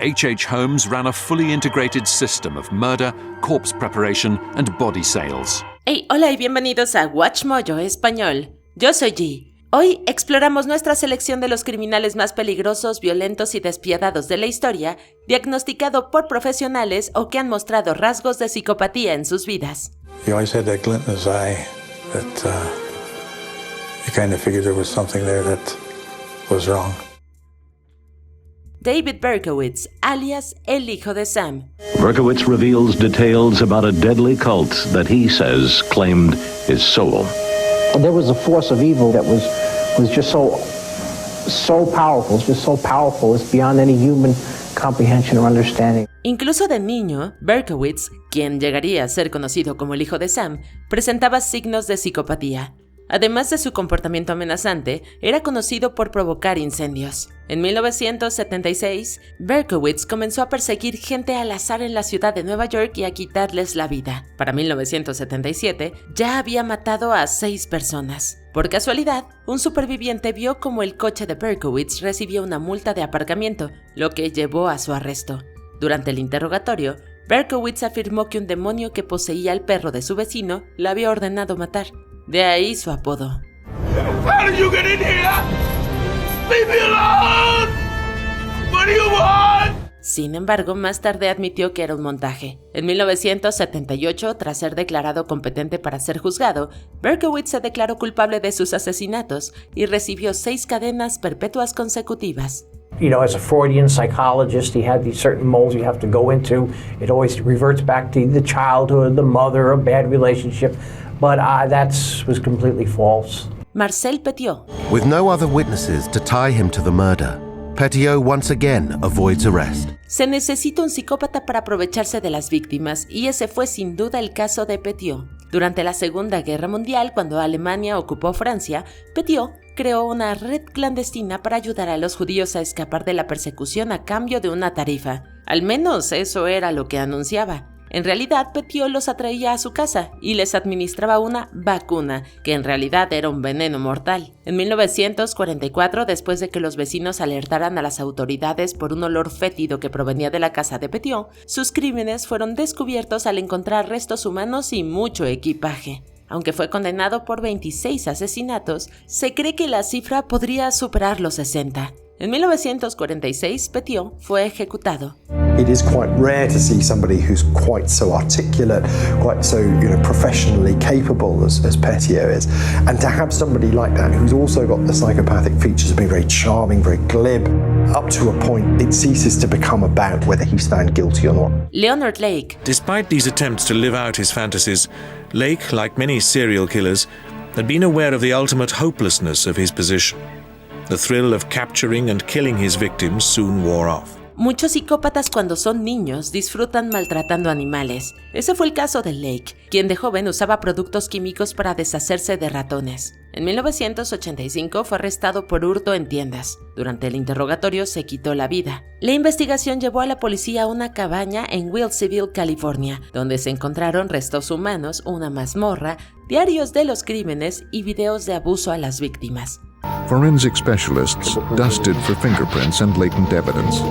H.H. Holmes ran a fully integrated system of murder, corpse preparation, and body sales. Hey, hola y bienvenidos a Watch Mojo Español. Yo soy G. Hoy exploramos nuestra selección de los criminales más peligrosos, violentos y despiadados de la historia, diagnosticado por profesionales o que han mostrado rasgos de psicopatía en sus vidas. You always had that glint in his eye that you kind of figured there was something there that was wrong. David Berkowitz, alias el hijo de Sam. Berkowitz reveals details about a deadly cult that he says claimed his soul. There was a force of evil that was just so powerful, it's beyond any human comprehension or understanding. Incluso de niño, Berkowitz, quien llegaría a ser conocido como el hijo de Sam, presentaba signos de psicopatía. Además de su comportamiento amenazante, era conocido por provocar incendios. En 1976, Berkowitz comenzó a perseguir gente al azar en la ciudad de Nueva York y a quitarles la vida. Para 1977, ya había matado a 6 personas. Por casualidad, un superviviente vio cómo el coche de Berkowitz recibió una multa de aparcamiento, lo que llevó a su arresto. Durante el interrogatorio, Berkowitz afirmó que un demonio que poseía al perro de su vecino le había ordenado matar. De ahí su apodo. How did you get in here? Leave me alone! What do you want? Sin embargo, más tarde admitió que era un montaje. En 1978, tras ser declarado competente para ser juzgado, Berkowitz se declaró culpable de sus asesinatos y recibió 6 cadenas perpetuas consecutivas. You know, as a Freudian psychologist, he had these certain molds you have to go into. It always reverts back to the childhood, the mother, a bad relationship. But that was completely false. Marcel Petiot. With no other witnesses to tie him to the murder, Petiot once again avoids arrest. Se necesita un psicópata para aprovecharse de las víctimas, y ese fue sin duda el caso de Petiot. Durante la Segunda Guerra Mundial, cuando Alemania ocupó Francia, Petiot creó una red clandestina para ayudar a los judíos a escapar de la persecución a cambio de una tarifa. Al menos eso era lo que anunciaba. En realidad, Petiot los atraía a su casa y les administraba una vacuna, que en realidad era un veneno mortal. En 1944, después de que los vecinos alertaran a las autoridades por un olor fétido que provenía de la casa de Petiot, sus crímenes fueron descubiertos al encontrar restos humanos y mucho equipaje. Aunque fue condenado por 26 asesinatos, se cree que la cifra podría superar los 60. En 1946, Petiot fue ejecutado. It is quite rare to see somebody who's quite so articulate, quite so professionally capable as Petiot is, and to have somebody like that who's also got the psychopathic features of being very charming, very glib, up to a point it ceases to become about whether he's found guilty or not. Leonard Lake. Despite these attempts to live out his fantasies, Lake, like many serial killers, had been aware of the ultimate hopelessness of his position. The thrill of capturing and killing his victims soon wore off. Muchos psicópatas cuando son niños disfrutan maltratando animales. Ese fue el caso de Lake, quien de joven usaba productos químicos para deshacerse de ratones. En 1985 fue arrestado por hurto en tiendas. Durante el interrogatorio se quitó la vida. La investigación llevó a la policía a una cabaña en Wilsonville, California, donde se encontraron restos humanos, una mazmorra, diarios de los crímenes y videos de abuso a las víctimas. Forensic specialists dusted for fingerprints and latent evidence.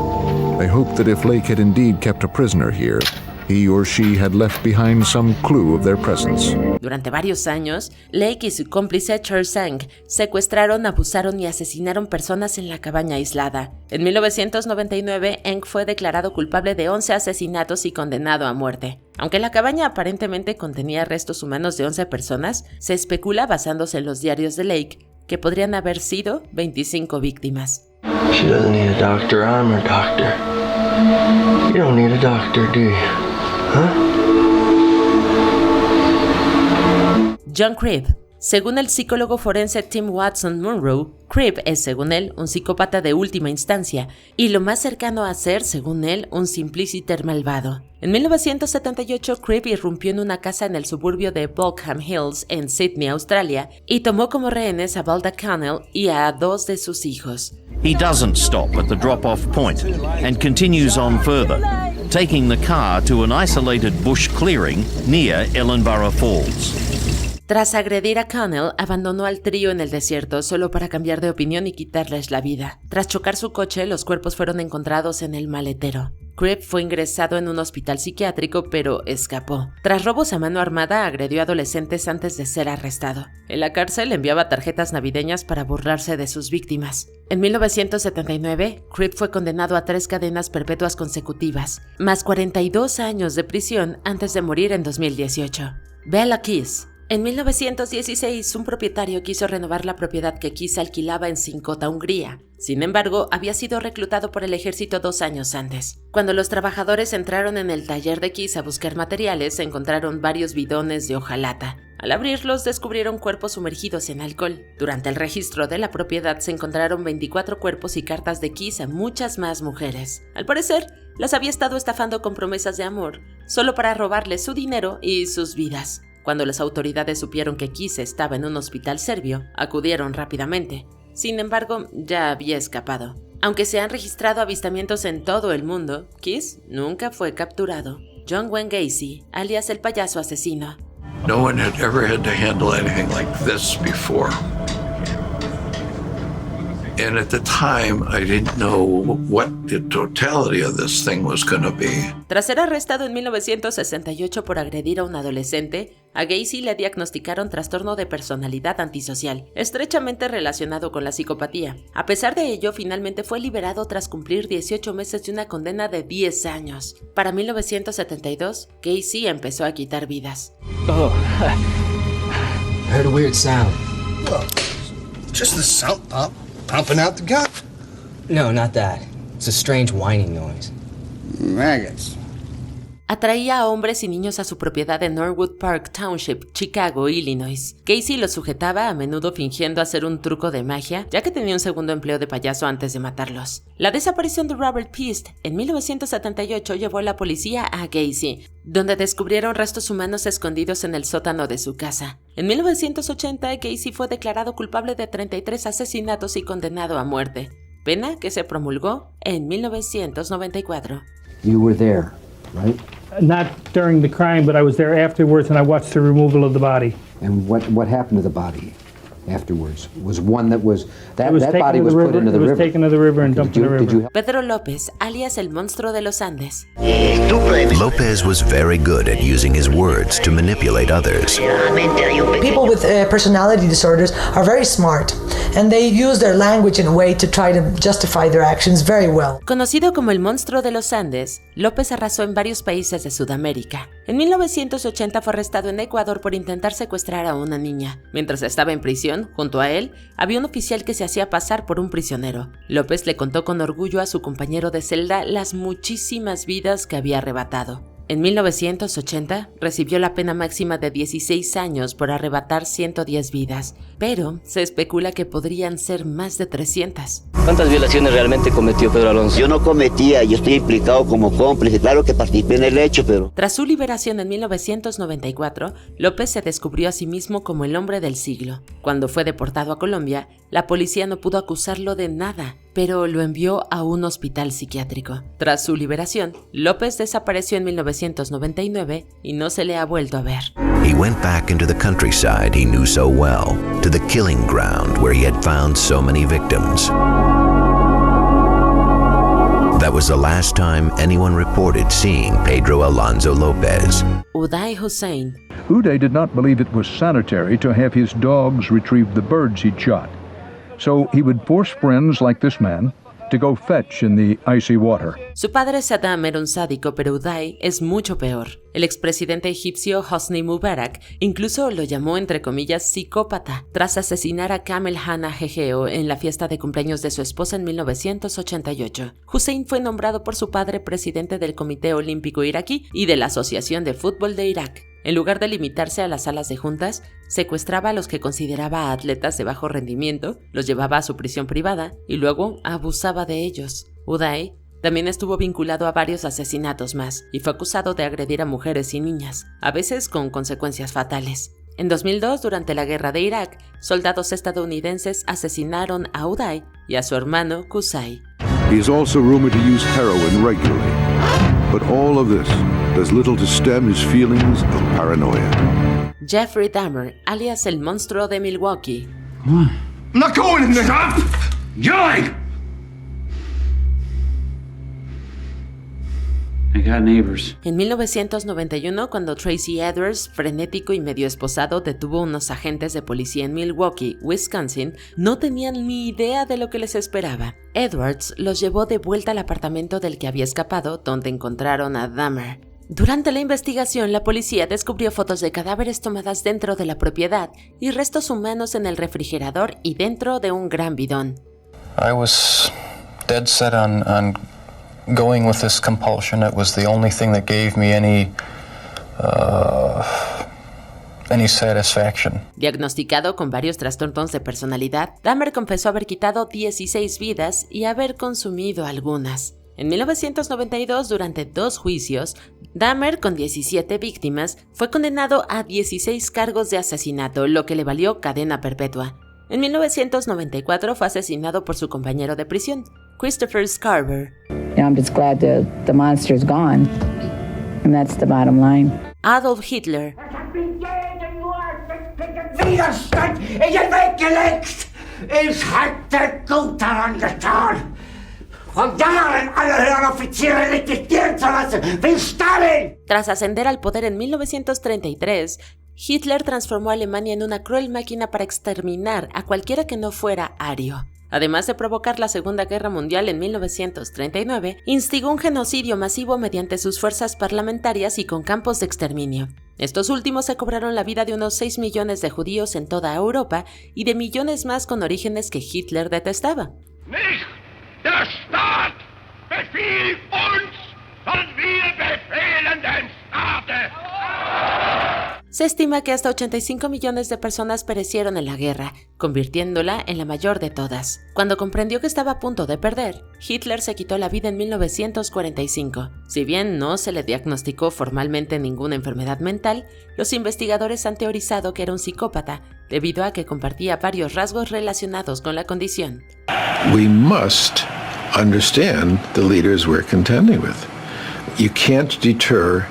They hoped that if Lake had indeed kept a prisoner here, he or she had left behind some clue of their presence. Durante varios años, Lake y su cómplice Charles Sang secuestraron, abusaron y asesinaron personas en la cabaña aislada. En 1999, Eng fue declarado culpable de 11 asesinatos y condenado a muerte. Aunque la cabaña aparentemente contenía restos humanos de 11 personas, se especula, basándose en los diarios de Lake, que podrían haber sido 25 víctimas. She doesn't need a doctor. I'm her doctor. You don't need a doctor, do you? Huh? John Cribb. Según el psicólogo forense Tim Watson Munro, Cribb es, según él, un psicópata de última instancia y lo más cercano a ser, según él, un simpliciter malvado. En 1978, Cribb irrumpió en una casa en el suburbio de Balkham Hills, en Sydney, Australia, y tomó como rehenes a Valda Connell y a 2 de sus hijos. He doesn't stop at the drop-off point and continues on further, taking the car to an isolated bush clearing near Ellenborough Falls. Tras agredir a Connell, abandonó al trío en el desierto solo para cambiar de opinión y quitarles la vida. Tras chocar su coche, los cuerpos fueron encontrados en el maletero. Cribb fue ingresado en un hospital psiquiátrico, pero escapó. Tras robos a mano armada, agredió a adolescentes antes de ser arrestado. En la cárcel enviaba tarjetas navideñas para burlarse de sus víctimas. En 1979, Cribb fue condenado a 3 cadenas perpetuas consecutivas, más 42 años de prisión antes de morir en 2018. Bela Kiss. En 1916, un propietario quiso renovar la propiedad que Kiss alquilaba en Sincota, Hungría. Sin embargo, había sido reclutado por el ejército 2 años antes. Cuando los trabajadores entraron en el taller de Kiss a buscar materiales, encontraron varios bidones de hojalata. Al abrirlos, descubrieron cuerpos sumergidos en alcohol. Durante el registro de la propiedad se encontraron 24 cuerpos y cartas de Kiss a muchas más mujeres. Al parecer, las había estado estafando con promesas de amor, solo para robarles su dinero y sus vidas. Cuando las autoridades supieron que Kiss estaba en un hospital serbio, acudieron rápidamente. Sin embargo, ya había escapado. Aunque se han registrado avistamientos en todo el mundo, Kiss nunca fue capturado. John Wayne Gacy, alias el payaso asesino. No one had ever had to handle anything like this before. And at the time, I didn't know what the totality of this thing was going to be. Tras ser arrestado en 1968 por agredir a un adolescente, a Gacy le diagnosticaron trastorno de personalidad antisocial, estrechamente relacionado con la psicopatía. A pesar de ello, finalmente fue liberado tras cumplir 18 meses de una condena de 10 años. Para 1972, Gacy empezó a quitar vidas. Oh, I heard a weird sound. Well, just the sump pump. Pumping out the gut. No, not that. It's a strange whining noise. Maggots. Atraía a hombres y niños a su propiedad en Norwood Park Township, Chicago, Illinois. Gacy los sujetaba a menudo fingiendo hacer un truco de magia, ya que tenía un segundo empleo de payaso antes de matarlos. La desaparición de Robert Peast en 1978 llevó a la policía a Gacy, donde descubrieron restos humanos escondidos en el sótano de su casa. En 1980, Gacy fue declarado culpable de 33 asesinatos y condenado a muerte, pena que se promulgó en 1994. You were there, right? Not during the crime, but I was there afterwards and I watched the removal of the body. And what happened to the body afterwards? Was one that was that body was put into the river. It was taken to the river and dumped in the river. Pedro López, alias el monstruo de los Andes. Lopez was very good at using his words to manipulate others. People with personality disorders are very smart, and they use their language in a way to try to justify their actions very well. Conocido como el monstruo de los Andes, López arrasó en varios países de Sudamérica. En 1980 fue arrestado en Ecuador por intentar secuestrar a una niña. Mientras estaba en prisión, junto a él, había un oficial que se hacía pasar por un prisionero. López le contó con orgullo a su compañero de celda las muchísimas vidas que había arrebatado. En 1980 recibió la pena máxima de 16 años por arrebatar 110 vidas, pero se especula que podrían ser más de 300. ¿Cuántas violaciones realmente cometió Pedro Alonso? Yo no cometía, yo estoy implicado como cómplice, claro que participé en el hecho, pero... Tras su liberación en 1994, López se descubrió a sí mismo como el hombre del siglo. Cuando fue deportado a Colombia, la policía no pudo acusarlo de nada, pero lo envió a un hospital psiquiátrico. Tras su liberación, López desapareció en 1999 y no se le ha vuelto a ver. He went back into the countryside he knew so well, to the killing ground where he had found so many victims. That was the last time anyone reported seeing Pedro Alonso Lopez. Uday Hussein. Uday did not believe it was sanitary to have his dogs retrieve the birds he'd shot. So he would force friends like this man to go fetch in the icy water. Su padre Saddam era un sádico, pero Uday es mucho peor. El expresidente egipcio Hosni Mubarak incluso lo llamó entre comillas psicópata tras asesinar a Kamel Hanna Jejeo en la fiesta de cumpleaños de su esposa en 1988. Hussein fue nombrado por su padre presidente del Comité Olímpico Iraquí y de la Asociación de Fútbol de Irak. En lugar de limitarse a las salas de juntas, secuestraba a los que consideraba atletas de bajo rendimiento, los llevaba a su prisión privada y luego abusaba de ellos. Uday también estuvo vinculado a varios asesinatos más y fue acusado de agredir a mujeres y niñas, a veces con consecuencias fatales. En 2002, durante la guerra de Irak, soldados estadounidenses asesinaron a Uday y a su hermano Qusay. He is also rumored to use heroin regularly, but all of this does little to stem his feelings of paranoia. Jeffrey Dahmer, alias el monstruo de Milwaukee. I'm not going in there. Yoink! I got neighbors. En 1991, cuando Tracy Edwards, frenético y medio esposado, detuvo a unos agentes de policía en Milwaukee, Wisconsin, no tenían ni idea de lo que les esperaba. Edwards los llevó de vuelta al apartamento del que había escapado, donde encontraron a Dahmer. Durante la investigación, la policía descubrió fotos de cadáveres tomadas dentro de la propiedad y restos humanos en el refrigerador y dentro de un gran bidón. I was dead set on going with this compulsion. It was the only thing that gave me any satisfaction. Diagnosticado con varios trastornos de personalidad, Dahmer confesó haber quitado 16 vidas y haber consumido algunas. En 1992, durante 2 juicios, Dahmer, con 17 víctimas, fue condenado a 16 cargos de asesinato, lo que le valió cadena perpetua. En 1994 fue asesinado por su compañero de prisión, Christopher Scarver. I'm just glad the monster's gone, and that's the bottom line. Adolf Hitler. Widerstand is weggelegt. Ich hatte Guter angetan. Von Jahren alle höheren Offiziere liquidieren zu lassen, wie Stalin. Tras ascender al poder en 1933, Hitler transformó a Alemania en una cruel máquina para exterminar a cualquiera que no fuera ario. Además de provocar la Segunda Guerra Mundial en 1939, instigó un genocidio masivo mediante sus fuerzas parlamentarias y con campos de exterminio. Estos últimos se cobraron la vida de unos 6 millones de judíos en toda Europa y de millones más con orígenes que Hitler detestaba. Nicht der Staat befiehlt uns, sondern wir befehlen den Staate. Se estima que hasta 85 millones de personas perecieron en la guerra, convirtiéndola en la mayor de todas. Cuando comprendió que estaba a punto de perder, Hitler se quitó la vida en 1945. Si bien no se le diagnosticó formalmente ninguna enfermedad mental, los investigadores han teorizado que era un psicópata, debido a que compartía varios rasgos relacionados con la condición. We must understand the leaders we're contending with. You can't deter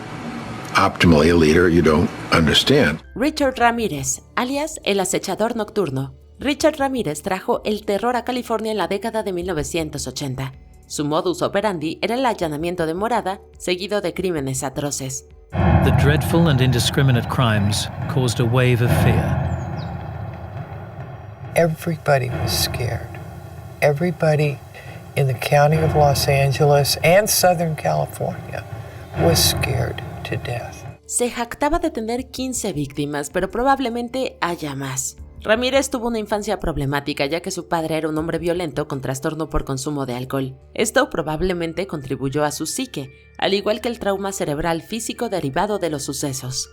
optimally a leader you don't understand. Richard Ramírez, alias el acechador nocturno. Richard Ramírez trajo el terror a California en la década de 1980. Su modus operandi era el allanamiento de morada, seguido de crímenes atroces. The dreadful and indiscriminate crimes caused a wave of fear. Everybody was scared. Everybody in the county of Los Angeles and Southern California was scared to death. Se jactaba de tener 15 víctimas, pero probablemente haya más. Ramírez tuvo una infancia problemática, ya que su padre era un hombre violento con trastorno por consumo de alcohol. Esto probablemente contribuyó a su psique, al igual que el trauma cerebral físico derivado de los sucesos.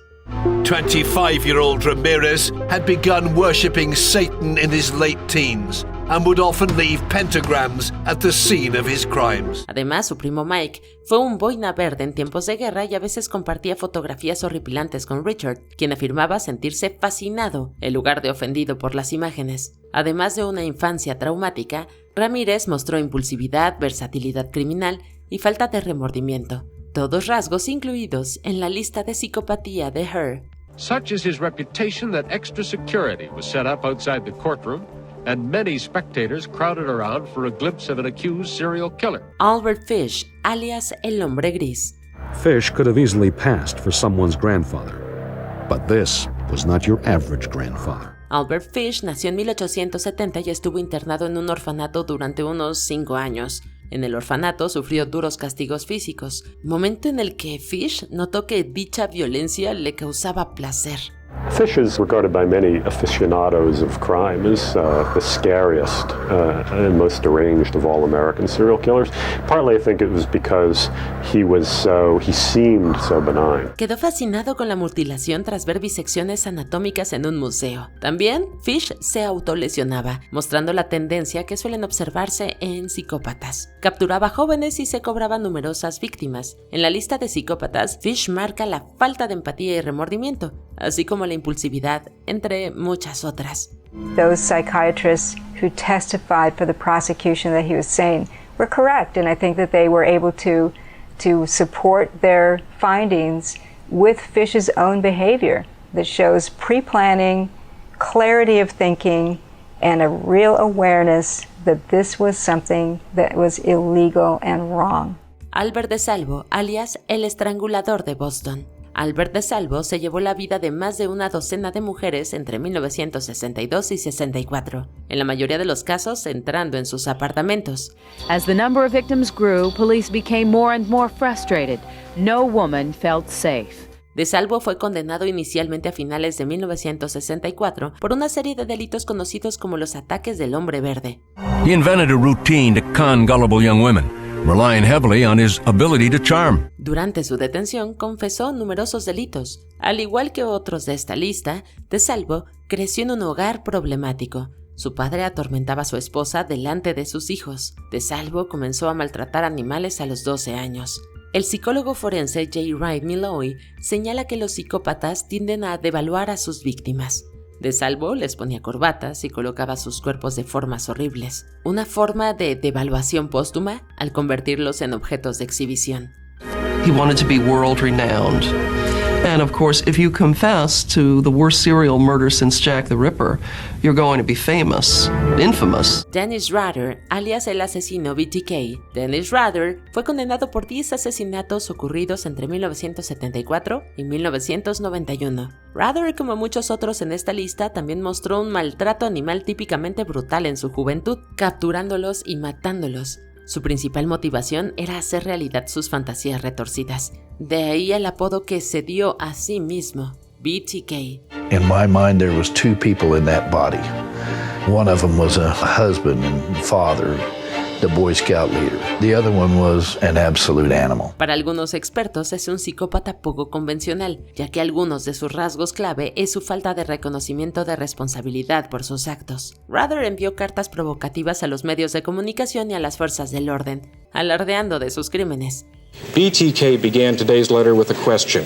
25-year-old Ramirez had begun worshipping Satan in his late teens and would often leave pentagrams at the scene of his crimes. Además, su primo Mike fue un boina verde en tiempos de guerra y a veces compartía fotografías horripilantes con Richard, quien afirmaba sentirse fascinado en lugar de ofendido por las imágenes. Además de una infancia traumática, Ramírez mostró impulsividad, versatilidad criminal y falta de remordimiento. Todos rasgos incluidos en la lista de psicopatía de Her. Such is his reputation that extra security was set up outside the courtroom, and many spectators crowded around for a glimpse of an accused serial killer. Albert Fish, alias el hombre gris. Fish could have easily passed for someone's grandfather, but this was not your average grandfather. Albert Fish nació en 1870 y estuvo internado en un orfanato durante unos 5 años. En el orfanato sufrió duros castigos físicos, momento en el que Fish notó que dicha violencia le causaba placer. Fish is regarded by many aficionados of crime as the scariest and most deranged of all American serial killers. Partly I think it was because he seemed so benign. Quedó fascinado con la mutilación tras ver bisecciones anatómicas en un museo. También, Fish se autolesionaba, mostrando la tendencia que suelen observarse en psicópatas. Capturaba jóvenes y se cobraba numerosas víctimas. En la lista de psicópatas, Fish marca la falta de empatía y remordimiento, así como la impulsividad, entre muchas otras. Those psychiatrists who testified for the prosecution that he was sane were correct, and I think that they were able to support their findings with Fish's own behavior. that shows pre-planning, clarity of thinking, and a real awareness that this was something that was illegal and wrong. Albert DeSalvo, alias el estrangulador de Boston. Albert DeSalvo se llevó la vida de más de una docena de mujeres entre 1962 y 64, en la mayoría de los casos entrando en sus apartamentos. As the number of victims grew, police became more and more frustrated. No woman felt safe. DeSalvo fue condenado inicialmente a finales de 1964 por una serie de delitos conocidos como los ataques del hombre verde. He invented a routine to con gullible young women, relying heavily on his ability to charm. Durante su detención confesó numerosos delitos. Al igual que otros de esta lista, DeSalvo creció en un hogar problemático. Su padre atormentaba a su esposa delante de sus hijos. DeSalvo comenzó a maltratar animales a los 12 años. El psicólogo forense J. Wright Milloy señala que los psicópatas tienden a devaluar a sus víctimas. DeSalvo les ponía corbatas y colocaba sus cuerpos de formas horribles, una forma de devaluación póstuma al convertirlos en objetos de exhibición. He wanted to be world renowned. And of course, if you confess to the worst serial murder since Jack the Ripper, you're going to be famous, infamous. Dennis Rader, alias el asesino BTK. Dennis Rader fue condenado por 10 asesinatos ocurridos entre 1974 y 1991. Rader, como muchos otros en esta lista, también mostró un maltrato animal típicamente brutal en su juventud, capturándolos y matándolos. Su principal motivación era hacer realidad sus fantasías retorcidas. De ahí el apodo que se dio a sí mismo, BTK. In my mind, there was two people in that body. One of them was a husband and father, the Boy Scout leader. The other one was an absolute animal. Para algunos expertos es un psicópata poco convencional, ya que algunos de sus rasgos clave es su falta de reconocimiento de responsabilidad por sus actos. Rader envió cartas provocativas a los medios de comunicación y a las fuerzas del orden, alardeando de sus crímenes. BTK began today's letter with a question.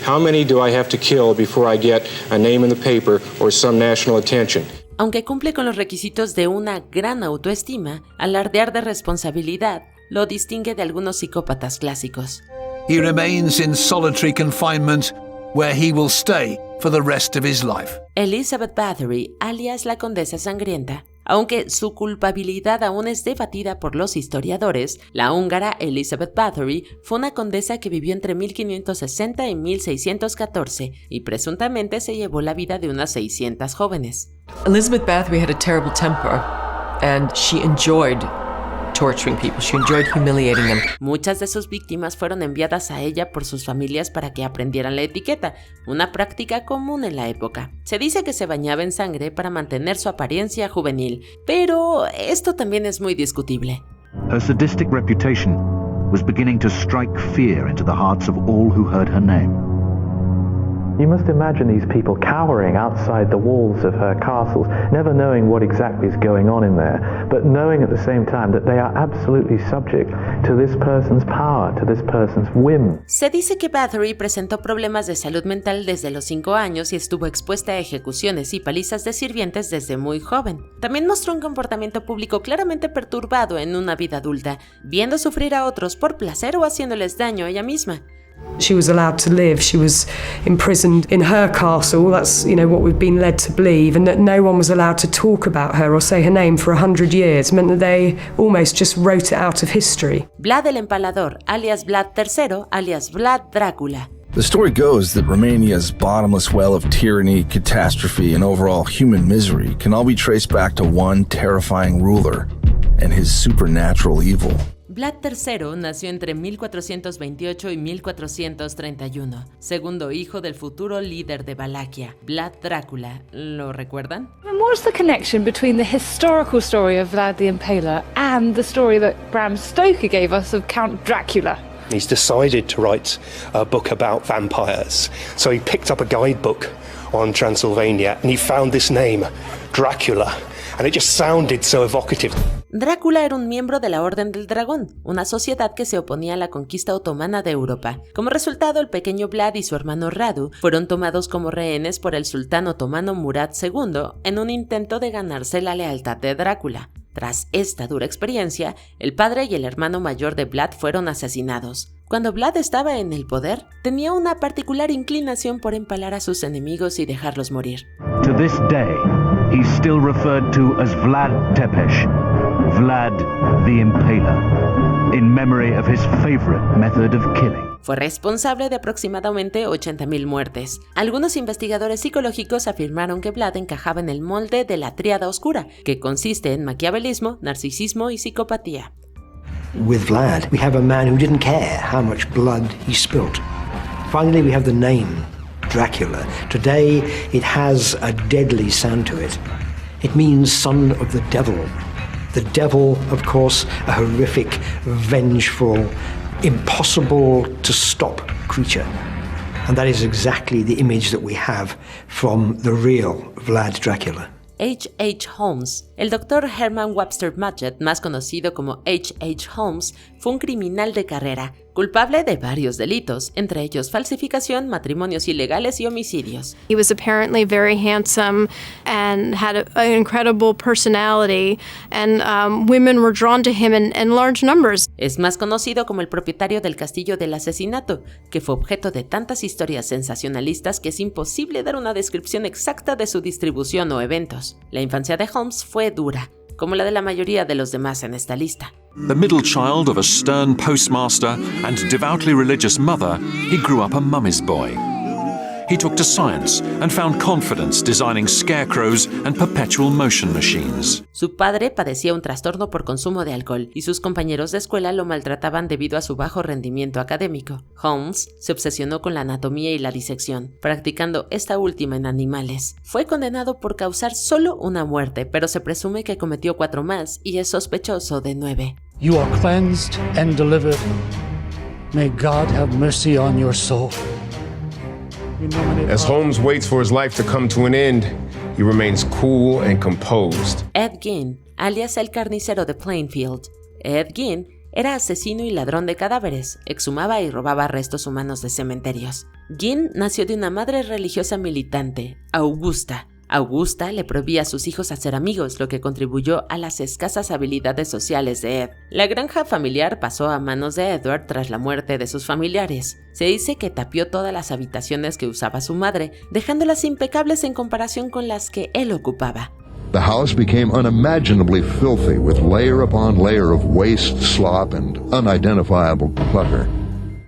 How many do I have to kill before I get a name in the paper or some national attention? Aunque cumple con los requisitos de una gran autoestima, alardear de responsabilidad lo distingue de algunos psicópatas clásicos. He remains in solitary confinement, where he will stay for the rest of his life. Elizabeth Bathory, alias la Condesa Sangrienta. Aunque su culpabilidad aún es debatida por los historiadores, la húngara Elizabeth Bathory fue una condesa que vivió entre 1560 y 1614 y presuntamente se llevó la vida de unas 600 jóvenes. Elizabeth Bathory had a terrible temper and she enjoyed torturing people. She enjoyed humiliating them. Muchas de sus víctimas fueron enviadas a ella por sus familias para que aprendieran la etiqueta, una práctica común en la época. Se dice que se bañaba en sangre para mantener su apariencia juvenil, pero esto también es muy discutible. Her sadistic reputation was beginning to strike fear into the hearts of all who heard her name. You must imagine these people cowering outside the walls of her castles, never knowing what exactly is going on in there, but knowing at the same time that they are absolutely subject to this person's power, to this person's whim. Se dice que Bathory presentó problemas de salud mental desde los 5 años y estuvo expuesta a ejecuciones y palizas de sirvientes desde muy joven. También mostró un comportamiento público claramente perturbado en una vida adulta, viendo sufrir a otros por placer o haciéndoles daño a ella misma. She was allowed to live. She was imprisoned in her castle. That's, what we've been led to believe. And that no one was allowed to talk about her or say her name for 100 years meant that they almost just wrote it out of history. Vlad el Empalador, alias Vlad III, alias Vlad Drácula. The story goes that Romania's bottomless well of tyranny, catastrophe, and overall human misery can all be traced back to one terrifying ruler and his supernatural evil. Vlad III nació entre 1428 y 1431, segundo hijo del futuro líder de Valaquia, Vlad Drácula. ¿Lo recuerdan? And what's the connection between the historical story of Vlad the Impaler and the story that Bram Stoker gave us of Count Dracula? He's decided to write a book about vampires. So he picked up a guidebook on Transylvania and he found this name, Dracula. And it just sounded so evocative. Drácula era un miembro de la Orden del Dragón, una sociedad que se oponía a la conquista otomana de Europa. Como resultado, el pequeño Vlad y su hermano Radu fueron tomados como rehenes por el sultán otomano Murad II en un intento de ganarse la lealtad de Drácula. Tras esta dura experiencia, el padre y el hermano mayor de Vlad fueron asesinados. Cuando Vlad estaba en el poder, tenía una particular inclinación por empalar a sus enemigos y dejarlos morir. To this day, he's still referred to as Vlad Tepes, Vlad the Impaler, in memory of his favorite method of killing. Fue responsable de aproximadamente 80,000 muertes. Algunos investigadores psicológicos afirmaron que Vlad encajaba en el molde de la tríada oscura, que consiste en maquiavelismo, narcisismo y psicopatía. With Vlad, we have a man who didn't care how much blood he spilt. Finally, we have the name, Dracula. Today, it has a deadly sound to it. It means son of the devil. The devil, of course, a horrific, vengeful, impossible to stop creature. And that is exactly the image that we have from the real Vlad Dracula. H.H. Holmes. El Dr. Herman Webster Mudgett, más conocido como H.H. Holmes, fue un criminal de carrera, culpable de varios delitos, entre ellos falsificación, matrimonios ilegales y homicidios. He was apparently very handsome and had an incredible personality, and women were drawn to him in large numbers. Es más conocido como el propietario del Castillo del Asesinato, que fue objeto de tantas historias sensacionalistas que es imposible dar una descripción exacta de su distribución o eventos. La infancia de Holmes fue dura, como la de la mayoría de los demás en esta lista. The middle child of a stern postmaster and devoutly religious mother, he grew up a mummy's boy. He took to science and found confidence designing scarecrows and perpetual motion machines. Su padre padecía un trastorno por consumo de alcohol y sus compañeros de escuela lo maltrataban debido a su bajo rendimiento académico. Holmes se obsesionó con la anatomía y la disección, practicando esta última en animales. Fue condenado por causar solo una muerte, pero se presume que cometió 4 más y es sospechoso de 9. You are cleansed and delivered. May God have mercy on your soul. As Holmes waits for his life to come to an end, he remains cool and composed. Ed Gein, alias el carnicero de Plainfield. Ed Gein era asesino y ladrón de cadáveres, exhumaba y robaba restos humanos de cementerios. Gein nació de una madre religiosa militante, Augusta. Augusta le prohibía a sus hijos hacer amigos, lo que contribuyó a las escasas habilidades sociales de Ed. La granja familiar pasó a manos de Edward tras la muerte de sus familiares. Se dice que tapió todas las habitaciones que usaba su madre, dejándolas impecables en comparación con las que él ocupaba. The house became unimaginably filthy, with layer upon layer of waste, slop, and unidentifiable clutter.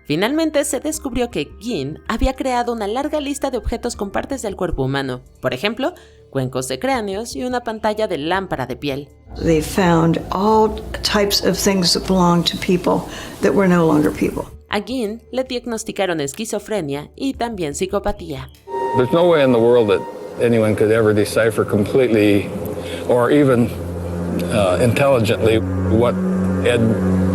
Finalmente se descubrió que Gein había creado una larga lista de objetos con partes del cuerpo humano, por ejemplo, cuencos de cráneos y una pantalla de lámpara de piel. They found all types of things that belonged to people that were no longer people. A Gein le diagnosticaron esquizofrenia y también psicopatía. There's no way in the world that anyone could ever decipher completely or even intelligently what Ed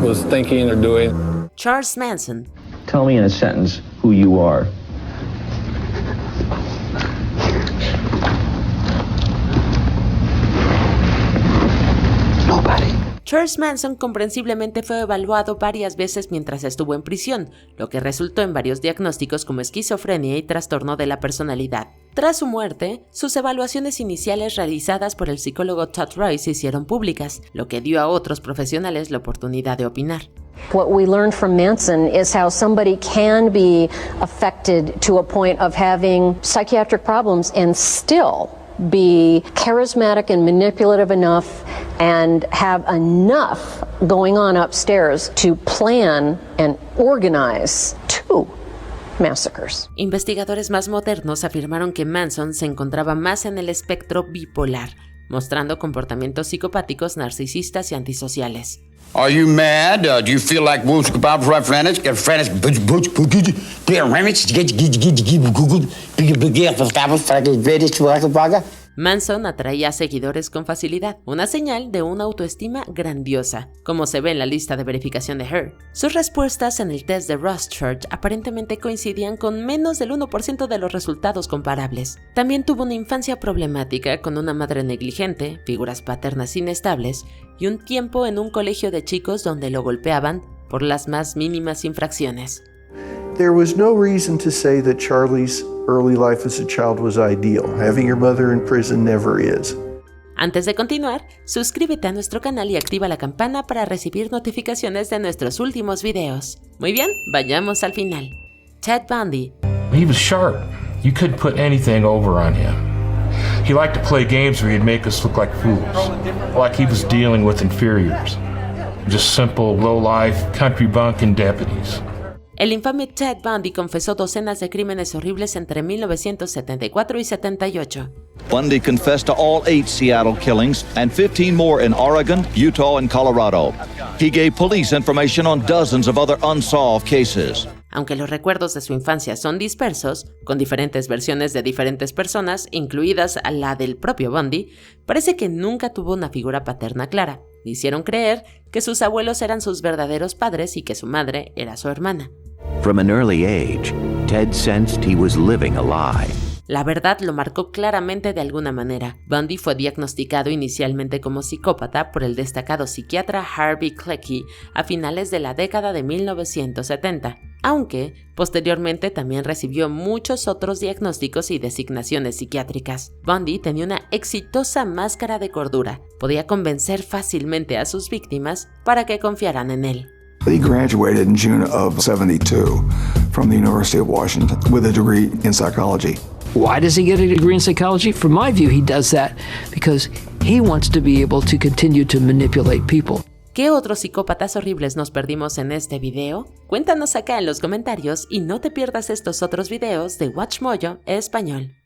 was thinking or doing. Charles Manson. Tell me in a sentence who you are. Nobody. Charles Manson comprensiblemente fue evaluado varias veces mientras estuvo en prisión, lo que resultó en varios diagnósticos como esquizofrenia y trastorno de la personalidad. Tras su muerte, sus evaluaciones iniciales realizadas por el psicólogo Todd Roy se hicieron públicas, lo que dio a otros profesionales la oportunidad de opinar. What we learned from Manson is how somebody can be affected to a point of having psychiatric problems and still be charismatic and manipulative enough and have enough going on upstairs to plan and organize 2 massacres. Investigadores más modernos afirmaron que Manson se encontraba más en el espectro bipolar, mostrando comportamientos psicopáticos, narcisistas y antisociales. Are you mad? Do you feel like Manson atraía a seguidores con facilidad, una señal de una autoestima grandiosa, como se ve en la lista de verificación de Her. Sus respuestas en el test de Rorschach aparentemente coincidían con menos del 1% de los resultados comparables. También tuvo una infancia problemática con una madre negligente, figuras paternas inestables y un tiempo en un colegio de chicos donde lo golpeaban por las más mínimas infracciones. There was no reason to say that Charlie's early life as a child was ideal. Having your mother in prison never is. Antes de continuar, suscríbete a nuestro canal y activa la campana para recibir notificaciones de nuestros últimos videos. Muy bien, vayamos al final. Ted Bundy. He was sharp. You couldn't put anything over on him. He liked to play games where he'd make us look like fools, like he was dealing with inferiors. Just simple, low-life, country bumpkin deputies. El infame Ted Bundy confesó docenas de crímenes horribles entre 1974 y 78. Bundy confessed to all 8 Seattle killings and 15 more in Oregon, Utah, and Colorado. He gave police information on dozens of other unsolved cases. Aunque los recuerdos de su infancia son dispersos, con diferentes versiones de diferentes personas, incluidas la del propio Bundy, parece que nunca tuvo una figura paterna clara. Le hicieron creer que sus abuelos eran sus verdaderos padres y que su madre era su hermana. From an early age, Ted sensed he was living a lie. La verdad lo marcó claramente de alguna manera. Bundy fue diagnosticado inicialmente como psicópata por el destacado psiquiatra Harvey Cleckie a finales de la década de 1970, aunque posteriormente también recibió muchos otros diagnósticos y designaciones psiquiátricas. Bundy tenía una exitosa máscara de cordura, podía convencer fácilmente a sus víctimas para que confiaran en él. He graduated in June of 72 from the University of Washington with a degree in psychology. Why does he get a degree in psychology? From my view, he does that because he wants to be able to continue to manipulate people. ¿Qué otros psicópatas horribles nos perdimos en este video? Cuéntanos acá en los comentarios y no te pierdas estos otros videos de WatchMojo Español.